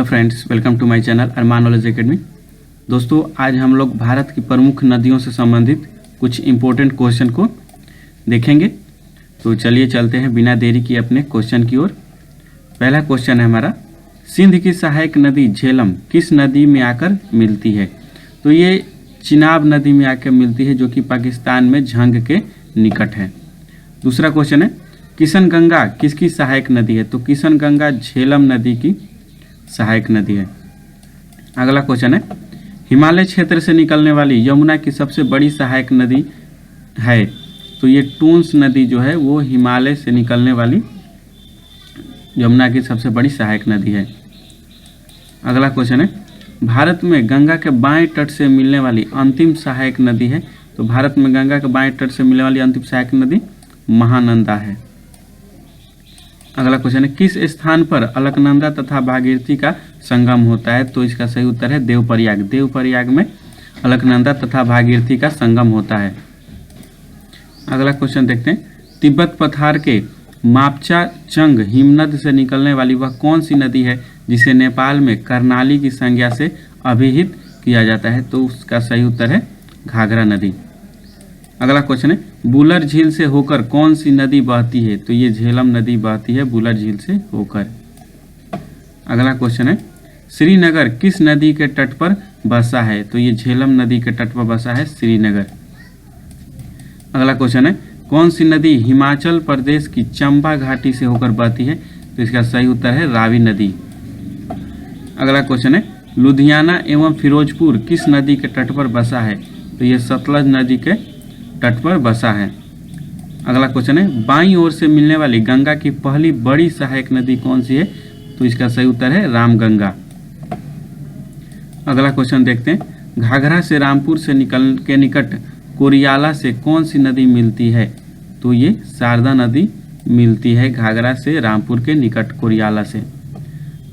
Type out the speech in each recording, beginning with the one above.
Hello friends, welcome to my channel Arman knowledge academy. दोस्तों, आज हम लोग भारत की प्रमुख नदियों से संबंधित कुछ इम्पोर्टेंट क्वेश्चन को देखेंगे। तो चलिए चलते हैं बिना देरी किए अपने क्वेश्चन की ओर। पहला क्वेश्चन है हमारा, सिंध की सहायक नदी झेलम किस नदी में आकर मिलती है? तो ये चिनाब नदी में आकर मिलती है, जो कि पाकिस्तान में झंग के निकट है। दूसरा क्वेश्चन है, किशन गंगा किसकी सहायक नदी है? तो किशन गंगा झेलम नदी की सहायक नदी है। अगला क्वेश्चन है, हिमालय क्षेत्र से निकलने वाली यमुना की सबसे बड़ी सहायक नदी है? तो ये टूंस नदी जो है वो हिमालय से निकलने वाली यमुना की सबसे बड़ी सहायक नदी है। अगला क्वेश्चन है, भारत में गंगा के बाएं तट से मिलने वाली अंतिम सहायक नदी है? तो भारत में गंगा के बाएं तट से मिलने वाली अंतिम सहायक नदी महानंदा है। अगला क्वेश्चन है, किस स्थान पर अलकनंदा तथा भागीरथी का संगम होता है? तो इसका सही उत्तर है देवप्रयाग। देवप्रयाग में अलकनंदा तथा भागीरथी का संगम होता है। अगला क्वेश्चन देखते हैं, तिब्बत पठार के मापचा चंग हिमनद से निकलने वाली वह कौन सी नदी है जिसे नेपाल में कर्णाली की संज्ञा से अभिहित किया जाता है? तो उसका सही उत्तर है घाघरा नदी। अगला क्वेश्चन है, बुलर झील से होकर कौन सी नदी बहती है? तो ये झेलम नदी बहती है बुलर झील से होकर। अगला क्वेश्चन है, श्रीनगर किस नदी के तट पर बसा है? तो ये झेलम नदी के तट पर बसा है श्रीनगर। अगला क्वेश्चन है, कौन सी नदी हिमाचल प्रदेश की चंबा घाटी से होकर बहती है? तो इसका सही उत्तर है रावी नदी। अगला क्वेश्चन है, लुधियाना एवं फिरोजपुर किस नदी के तट पर बसा है? तो ये सतलज नदी के तट पर बसा है। अगला क्वेश्चन है, बाईं ओर से मिलने वाली गंगा की पहली बड़ी सहायक नदी कौन सी है? तो इसका सही उत्तर है रामगंगा। अगला क्वेश्चन देखते हैं, घाघरा से रामपुर से निकल के निकट कोरियाला से कौन सी नदी मिलती है? तो ये शारदा नदी मिलती है घाघरा से रामपुर के निकट कोरियाला से।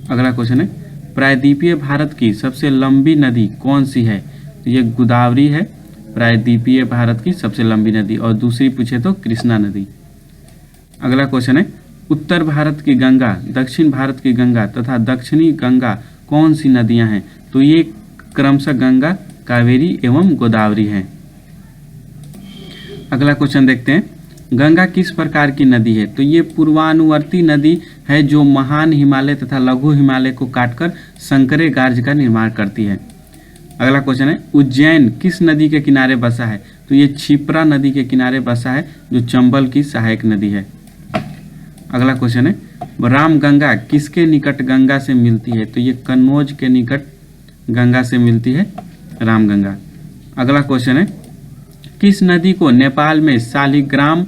अगला क्वेश्चन है, प्रायद्वीपीय भारत की सबसे लंबी नदी कौन सी है? तो ये गोदावरी है प्रायद्वीपीय भारत की सबसे लंबी नदी, और दूसरी पूछे तो कृष्णा नदी। अगला क्वेश्चन है, उत्तर भारत की गंगा, दक्षिण भारत की गंगा तथा दक्षिणी गंगा कौन सी नदियां हैं? तो ये क्रमशः गंगा, कावेरी एवं गोदावरी हैं। अगला क्वेश्चन देखते हैं, गंगा किस प्रकार की नदी है? तो ये पूर्वानुवर्ती नदी है जो महान हिमालय तथा लघु हिमालय को काटकर संकरे गार्ज का निर्माण करती है। अगला क्वेश्चन है, उज्जैन किस नदी के किनारे बसा है? तो ये क्षिप्रा नदी के किनारे बसा है, जो चंबल की सहायक नदी है। अगला क्वेश्चन है, रामगंगा किसके निकट गंगा से मिलती है? तो ये कन्नौज के निकट गंगा से मिलती है रामगंगा। अगला क्वेश्चन है, किस नदी को नेपाल में शालिग्राम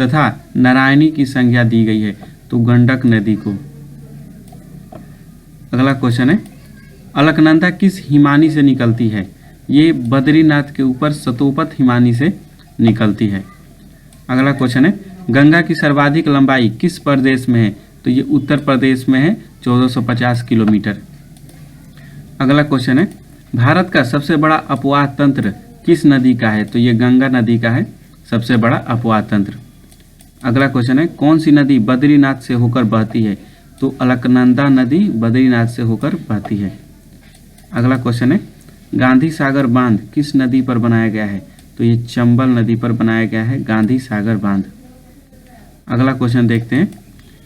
तथा नारायणी की संज्ञा दी गई है? तो गंडक नदी को। अगला क्वेश्चन है, अलकनंदा किस हिमानी से निकलती है? ये बद्रीनाथ के ऊपर सतोपत हिमानी से निकलती है। अगला क्वेश्चन है, गंगा की सर्वाधिक लंबाई किस प्रदेश में है? तो ये उत्तर प्रदेश में है 1450 किलोमीटर। अगला क्वेश्चन है, भारत का सबसे बड़ा अपवाह तंत्र किस नदी का है? तो ये गंगा नदी का है सबसे बड़ा अपवाह तंत्र। अगला क्वेश्चन है, कौन सी नदी बद्रीनाथ से होकर बहती है? तो अलकनंदा नदी बद्रीनाथ से होकर बहती है। अगला क्वेश्चन है, गांधी सागर बांध किस नदी पर बनाया गया है? तो ये चंबल नदी पर बनाया गया है गांधी सागर बांध। अगला क्वेश्चन देखते हैं,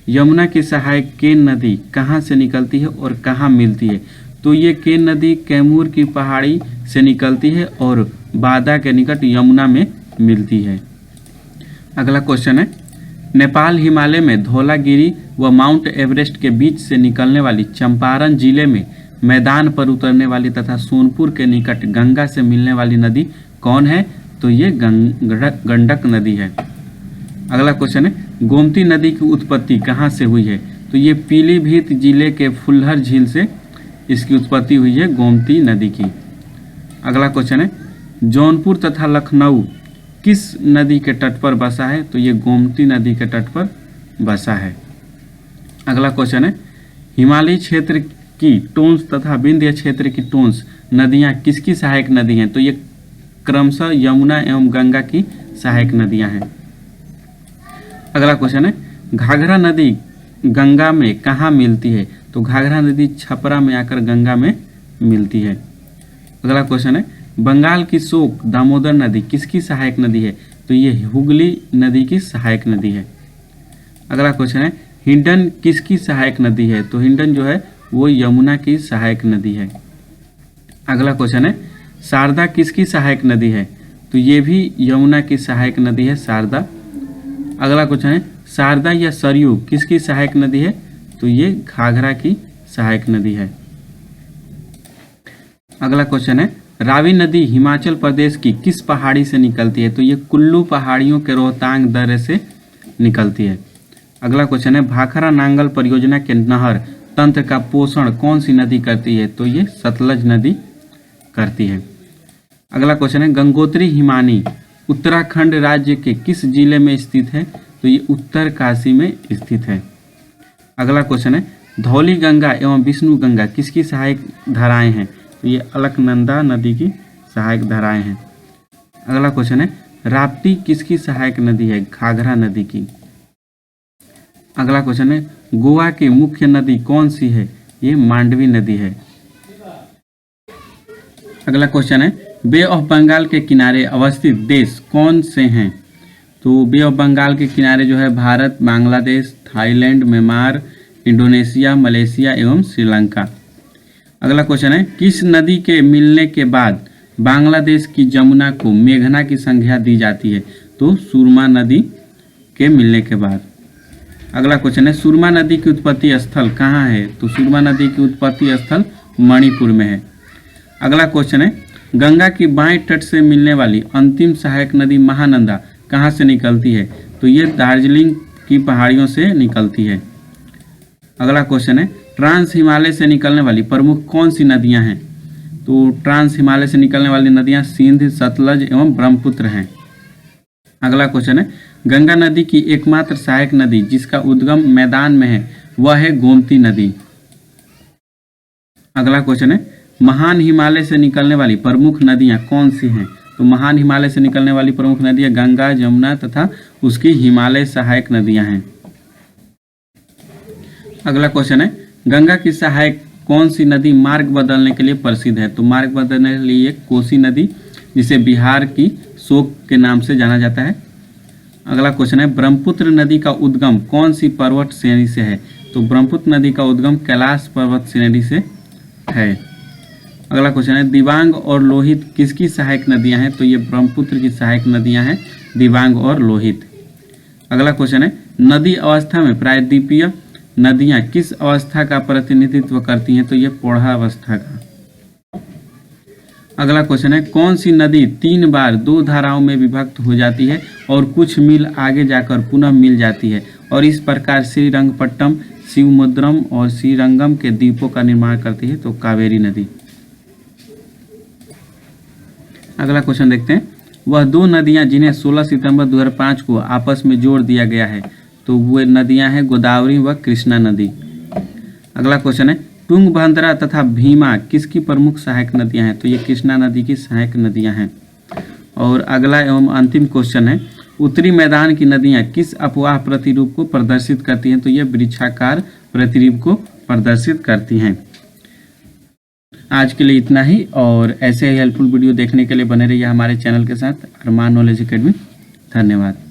यमुना की सहायक केन नदी कहाँ से निकलती है और कहाँ मिलती है? तो ये केन नदी कैमूर की पहाड़ी से निकलती है और बादा के निकट यमुना में मिलती है। अगला क्वेश्चन है, नेपाल हिमालय में धौलागिरी व माउंट एवरेस्ट के बीच से निकलने वाली चंपारण जिले में मैदान पर उतरने वाली तथा सोनपुर के निकट गंगा से मिलने वाली नदी कौन है? तो ये गंडक नदी है। अगला क्वेश्चन है, गोमती नदी की उत्पत्ति कहाँ से हुई है? तो ये पीलीभीत जिले के फुल्हर झील से इसकी उत्पत्ति हुई है गोमती नदी की। अगला क्वेश्चन है, जौनपुर तथा लखनऊ किस नदी के तट पर बसा है? तो ये गोमती नदी के तट पर बसा है। अगला क्वेश्चन है, हिमालयी क्षेत्र की टोंस तथा विंध्य क्षेत्र की टोंस नदियां किसकी सहायक नदी हैं? तो ये क्रमशः यमुना एवं गंगा की सहायक नदियां हैं। अगला क्वेश्चन है, घाघरा नदी गंगा में कहाँ मिलती है? तो घाघरा नदी छपरा में आकर गंगा में मिलती है। अगला क्वेश्चन है बंगाल की शोक दामोदर नदी किसकी सहायक नदी है? तो ये हुगली नदी की सहायक नदी है। अगला क्वेश्चन है हिंडन किसकी सहायक नदी है? तो हिंडन जो है वो यमुना की सहायक नदी है। अगला क्वेश्चन है शारदा किसकी सहायक नदी है? तो ये भी यमुना की सहायक नदी है, शारदा। अगला क्वेश्चन है शारदा या सरयू किसकी सहायक नदी है? तो ये घाघरा की सहायक नदी है। अगला क्वेश्चन है रावी नदी हिमाचल प्रदेश की किस पहाड़ी से निकलती है? तो ये कुल्लू पहाड़ियों के रोहतांग दर्रे से निकलती है। अगला क्वेश्चन है भाखरा नांगल परियोजना के नहर तंत्र का पोषण कौन सी नदी करती है? तो ये सतलज नदी करती है। अगला क्वेश्चन है गंगोत्री हिमानी उत्तराखंड राज्य के किस जिले में स्थित है? तो ये उत्तरकाशी में स्थित है। अगला क्वेश्चन है धौली गंगा एवं विष्णु गंगा किसकी सहायक धाराएं हैं? तो ये अलकनंदा नदी की सहायक धाराएं हैं। अगला क्वेश्चन है राप्ती किसकी सहायक नदी है? घाघरा नदी की। अगला क्वेश्चन है गोवा की मुख्य नदी कौन सी है? ये मांडवी नदी है। अगला क्वेश्चन है बे ऑफ बंगाल के किनारे अवस्थित देश कौन से हैं? तो बे ऑफ बंगाल के किनारे जो है Bharat, Bangladesh, Thailand, Myanmar, Indonesia, Malaysia एवं श्रीलंका। अगला क्वेश्चन है किस नदी के मिलने के बाद बांग्लादेश की जमुना को मेघना की संज्ञा दी जाती है? तो सुरमा नदी के मिलने के बाद। अगला क्वेश्चन है सुरमा नदी की उत्पत्ति स्थल कहाँ है? तो सुरमा नदी की उत्पत्ति स्थल मणिपुर में है। अगला क्वेश्चन है गंगा की बाएं तट से मिलने वाली अंतिम सहायक नदी महानंदा कहाँ से निकलती है? तो ये दार्जिलिंग की पहाड़ियों से निकलती है। अगला क्वेश्चन है ट्रांस हिमालय से निकलने वाली प्रमुख कौन सी नदियां हैं? तो ट्रांस हिमालय से निकलने वाली नदियां सिंध, सतलज एवं ब्रह्मपुत्र हैं। अगला क्वेश्चन है गंगा नदी की एकमात्र सहायक नदी जिसका उद्गम मैदान में है वह है गोमती नदी। अगला क्वेश्चन है महान हिमालय से निकलने वाली प्रमुख नदियां कौन सी हैं? तो महान हिमालय से निकलने वाली प्रमुख नदियां गंगा, जमुना तथा उसकी हिमालय सहायक नदियां हैं। अगला क्वेश्चन है गंगा की सहायक कौन सी नदी मार्ग बदलने के लिए प्रसिद्ध है? तो मार्ग बदलने के लिए कोसी नदी जिसे बिहार की शोक के नाम से जाना जाता है। अगला क्वेश्चन है ब्रह्मपुत्र नदी का उद्गम कौन सी पर्वत श्रेणी से है? तो ब्रह्मपुत्र नदी का उद्गम कैलाश पर्वत श्रेणी से है। अगला क्वेश्चन है दिबांग और लोहित किसकी सहायक नदियां हैं? तो ये ब्रह्मपुत्र की सहायक नदियां हैं, दिबांग और लोहित। अगला क्वेश्चन है नदी अवस्था में प्रायद्वीपीय नदियां किस अवस्था का प्रतिनिधित्व करती हैं? तो ये पौढ़ा अवस्था का। अगला क्वेश्चन है कौन सी नदी 3 बार 2 धाराओं में विभक्त हो जाती है और कुछ मील आगे जाकर पुनः मिल जाती है और इस प्रकार श्रीरंगपट्टम, शिवमुद्रम और श्रीरंगम के द्वीपों का निर्माण करती है? तो कावेरी नदी। अगला क्वेश्चन देखते हैं वह 2 नदियां जिन्हें 16 सितंबर 2005 को आपस में जोड़ दिया गया है तो वो नदियां हैं गोदावरी व कृष्णा नदी। अगला क्वेश्चन है तुंगभद्रा तथा भीमा किसकी प्रमुख सहायक नदियां हैं? तो ये कृष्णा नदी की सहायक नदियां हैं। और अगला एवं अंतिम क्वेश्चन है उत्तरी मैदान की नदियां किस अपवाह प्रतिरूप को प्रदर्शित करती हैं? तो ये वृक्षाकार प्रतिरूप को प्रदर्शित करती हैं। आज के लिए इतना ही और ऐसे ही हेल्पफुल वीडियो देखने के लिए बने रहिए हमारे चैनल के साथ अरमान नॉलेज एकेडमी। धन्यवाद।